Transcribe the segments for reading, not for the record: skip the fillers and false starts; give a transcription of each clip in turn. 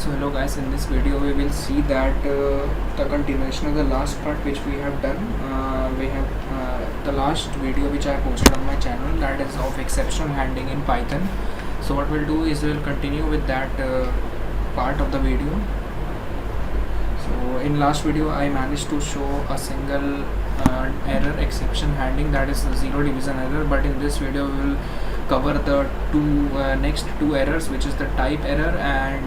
So hello guys, in this video we will see that the continuation of the last part which we have done. We have the last video which I posted on my channel, that is of exceptional handling in Python. So what we'll do is we'll continue with that part of the video. So in last video I managed to show a single error exception handling, that is the zero division error, but in this video we will cover the next two errors, which is the type error and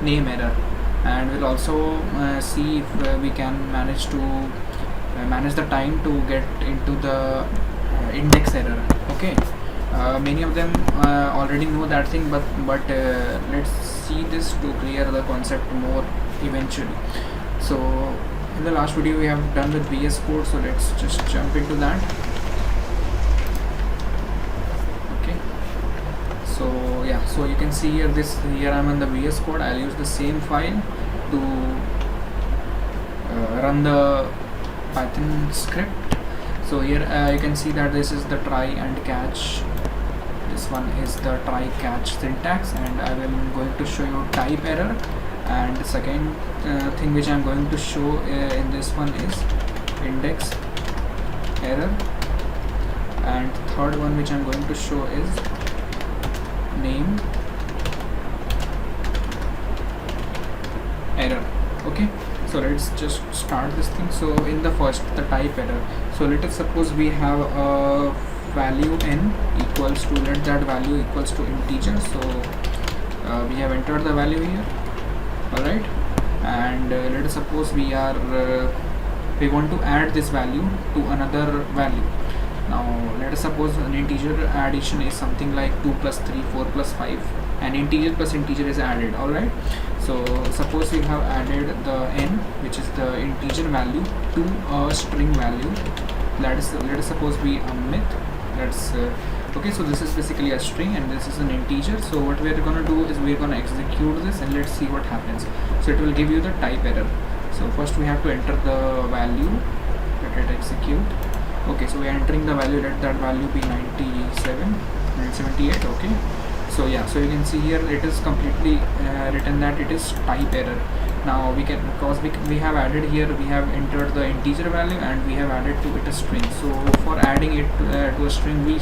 name error, and we'll also see if we can manage to manage the time to get into the index error. Okay, many of them already know that thing, but let's see this to clear the concept more eventually. So in the last video we have done with VS Code, so let's just jump into that. So yeah, so you can see here I'm on the VS Code. I'll use the same file to run the Python script. So here you can see that this is the try and catch. This one is the try catch syntax, and I will going to show you type error. And the second thing which I'm going to show in this one is index error, and the third one which I'm going to show is name error. Okay, so let's just start this thing. So in the first, the type error, so let us suppose we have a value n equals to, let that value equals to integer. So we have entered the value here, alright, and let us suppose we want to add this value to another value. Now let us suppose an integer addition is something like 2 plus 3, 4 plus 5, and integer plus integer is added. Alright, so suppose we have added the n, which is the integer value, to a string value. That is, let us suppose we omit. That's okay, so this is basically a string and this is an integer. So what we are going to do is we are going to execute this, and let's see what happens. So it will give you the type error. So first we have to enter the value, let it execute. Okay, so we are entering the value, let that value be 978. Okay, so yeah, so you can see here it is completely written that it is type error. Now we can, because we have added here, we have entered the integer value and we have added to it a string. So for adding it to a string, we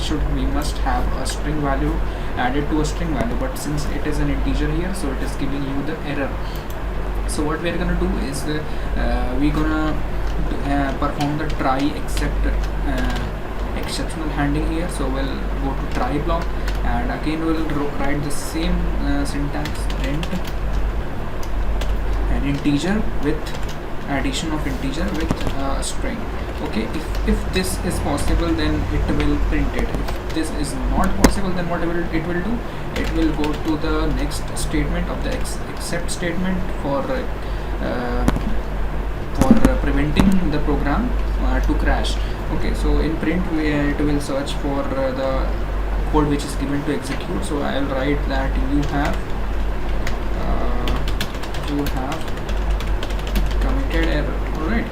must have a string value added to a string value, but since it is an integer here, so it is giving you the error. So what we are gonna do is we're gonna perform the try except exceptional handling here. So we'll go to try block, and again we'll write the same syntax, print an integer with addition of integer with string. Okay, if this is possible, then it will print it. If this is not possible, then what it will do, it will go to the next statement of the except statement for preventing the program to crash. Okay, so in print it will search for the code which is given to execute. So I will write that you have committed error. Alright,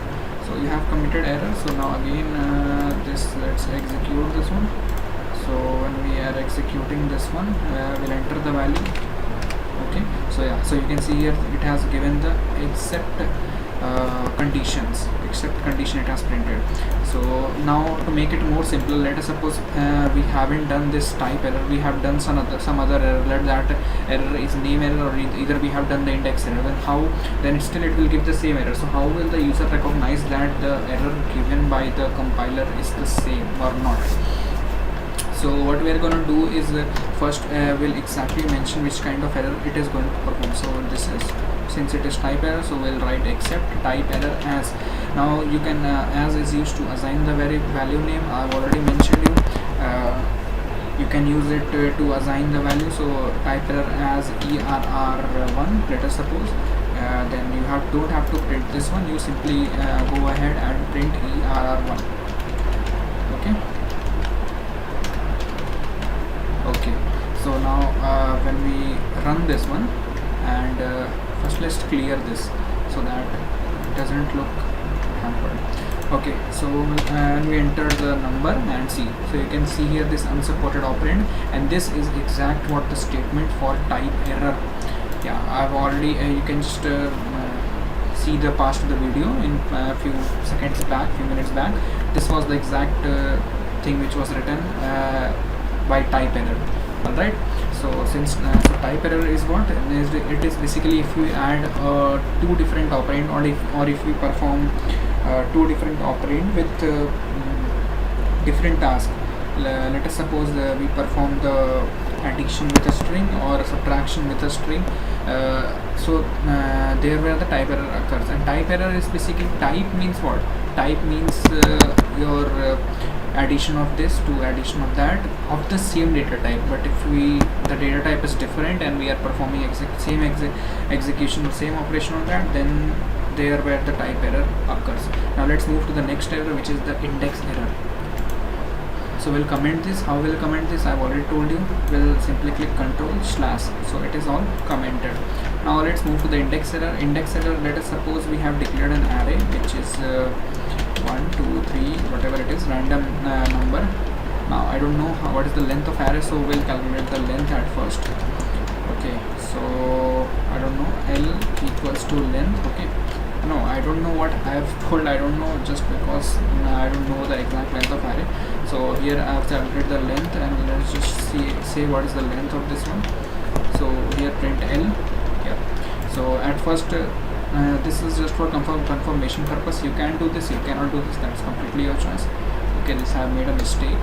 so you have committed error. So now again let's execute this one. So when we are executing this one, we'll enter the value. Okay, so yeah, so you can see here it has given the except conditions, except condition it has printed. So now to make it more simple, let us suppose we haven't done this type error, we have done some other error. Let that error is name error, or either we have done the index error. Then still it will give the same error. So how will the user recognize that the error given by the compiler is the same or not? So what we are going to do is first we'll exactly mention which kind of error it is going to perform. So this is, since it is type error, so we'll write except type error as. Now you can as is used to assign the value name. I've already mentioned you can use it to assign the value. So type error as ERR1, let us suppose. Then you don't have to print this one, you simply go ahead and print ERR1. Okay, so now when we run this one, and first let's clear this so that it doesn't look hampered. Okay, so when we enter the number and see, so you can see here this unsupported operand, and this is exact what the statement for type error. Yeah, I've already you can just see the past of the video in a few seconds back, few minutes back. This was the exact thing which was written by type error. Alright, so since so type error is what it is basically if we add two different operand, or if we perform two different operand with different tasks. Let us suppose we perform the addition with a string or subtraction with a string. There where the type error occurs, and type error is basically, type means what? Type means your addition of this to addition of that of the same data type. But if the data type is different and we are performing same execution or same operation on that, then there where the type error occurs. Now let's move to the next error, which is the index error. So we'll comment this. How we'll comment this? I've already told you. We'll simply click Ctrl/, so it is all commented. Now let's move to the index error. Index error, let us suppose we have declared an array which is 1, 2, 3, whatever it is, random number. Now I don't know what is the length of array, so we'll calculate the length at first. Okay, so I don't know, L equals to length. Okay, no, I don't know what I have told. I don't know, just because I don't know the exact length of array. So here I have calculated the length, and let's just say what is the length of this one. So here print L. Yeah, so at first this is just for confirmation purpose. You can do this, you cannot do this, that's completely your choice. Okay, this I have made a mistake.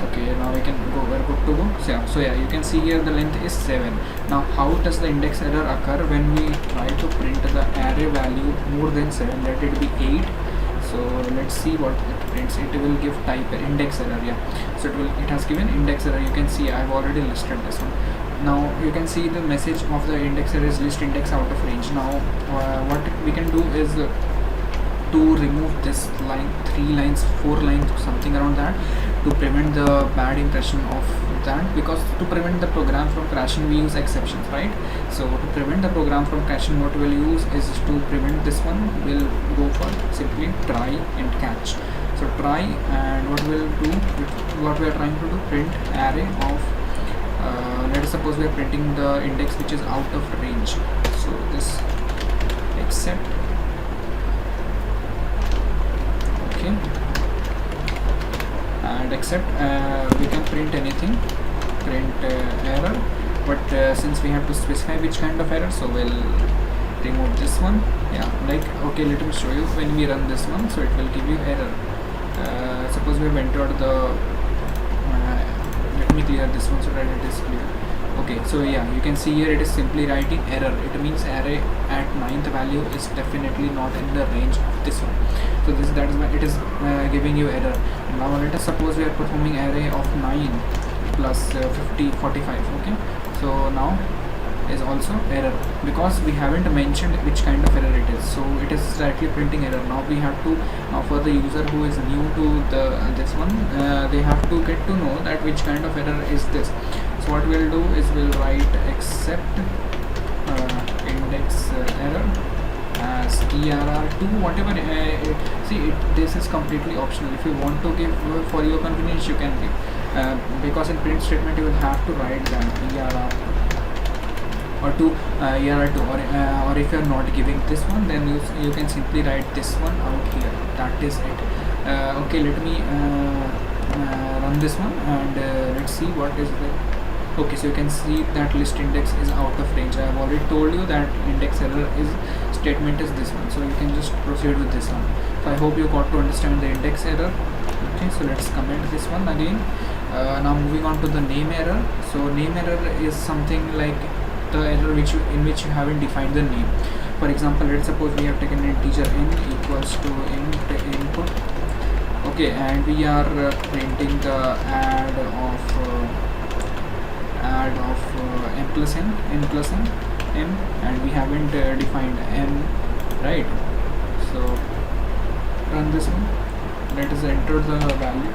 Okay, now we can go, we're good to go. So yeah, you can see here the length is 7. Now how does the index error occur when we try to print the array value more than 7? Let it be 8. So let's see what it prints. It will give type index error. Yeah, so it has given index error. You can see I've already listed this one. Now you can see the message of the index error is list index out of range. Now what we can do is to remove this line, 3 lines, 4 lines, something around that, to prevent the bad impression of that. Because to prevent the program from crashing, we use exceptions, right? So to prevent the program from crashing, what we'll use is to prevent this one, we'll go for simply try and catch. So try, and what we'll do, what we are trying to do, print array of let us suppose we are printing the index which is out of range. So this except, okay, and except we can print anything, print error, but since we have to specify which kind of error, so we'll remove this one. Yeah, like, okay, let me show you. When we run this one, so it will give you error. Suppose we have entered the let me clear this one so that it is clear. Okay, so yeah, you can see here it is simply writing error. It means array at 9th value is definitely not in the range of this one. So that is why it is giving you error. Now let us suppose we are performing array of 9 plus 50, 45. Okay, so now is also error, because we haven't mentioned which kind of error it is, so it is directly printing error. Now we have to, now for the user who is new to this one, they have to get to know that which kind of error is this. So what we'll do is we'll write except index error as err2, whatever. This is completely optional. If you want to give for your convenience, you can give, because in print statement you will have to write that err or to ER2, or if you are not giving this one, then you can simply write this one out here. That is it. Okay, let me run this one, and let's see what is the. Okay, so you can see that list index is out of range. I have already told you that index error is statement is this one, so you can just proceed with this one. So I hope you got to understand the index error. Okay, so let's comment this one again. Now moving on to the name error. So name error is something like the error in which you haven't defined the name. For example, let's suppose we have taken an integer n equals to input. Okay, and we are printing the add of m plus n, m, and we haven't defined m, right? So run this one. Let us enter the value.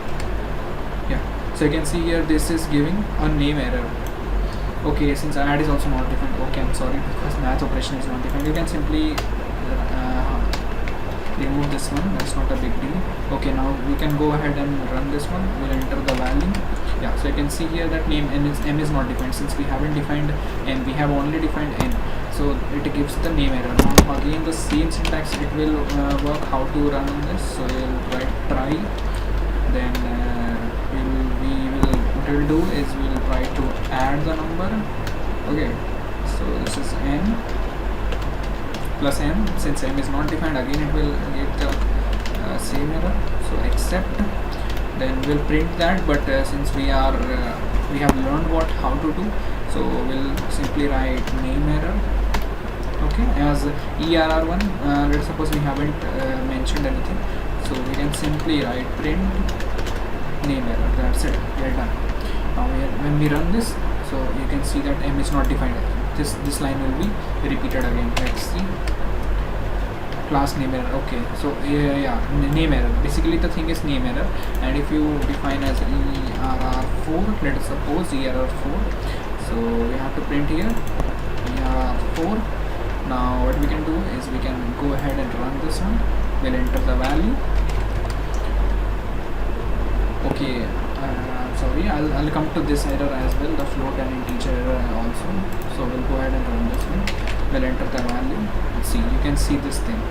Yeah, so you can see here this is giving a name error. Okay, since add is also not defined. Okay, I'm sorry, because math operation is not defined. You can simply remove this one. That's not a big deal. Okay, now we can go ahead and run this one. We'll enter the value. yeah, so you can see here that name m is not defined. Since we haven't defined n, we have only defined n, so it gives the name error. Now again the same syntax, it will work how to run this. So we'll write try, then what we'll do is we'll try to add the number. Okay, so this is n plus m. Since m is not defined, again it will get the same error. So accept, then we'll print that. But since we have learned how to do, so we'll simply write name error. Okay, as err1, let's suppose we haven't mentioned anything, so we can simply write print name error. That's it, we are done. Now when we run this, so you can see that m is not defined. This line will be repeated again. Let's see, class name error. Okay, so yeah, name error, basically the thing is name error. And if you define as err4, let us suppose err4, so we have to print here err4. Now what we can do is we can go ahead and run this one. We'll enter the value. Okay, sorry, I'll come to this error as well, the float and integer error also. So we'll go ahead and run this one. We'll enter the value. Let's see, you can see this thing,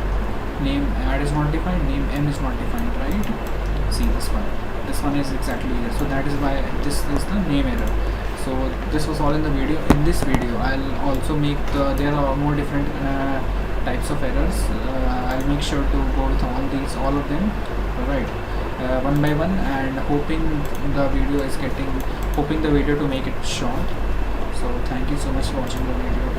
name add is not defined, name m is not defined, right? See this one is exactly here. So that is why this is the name error. So this was all in the video. In this video I'll also make there are more different types of errors. I'll make sure to go with all of them, right, one by one, and hoping the video to make it short. So thank you so much for watching the video.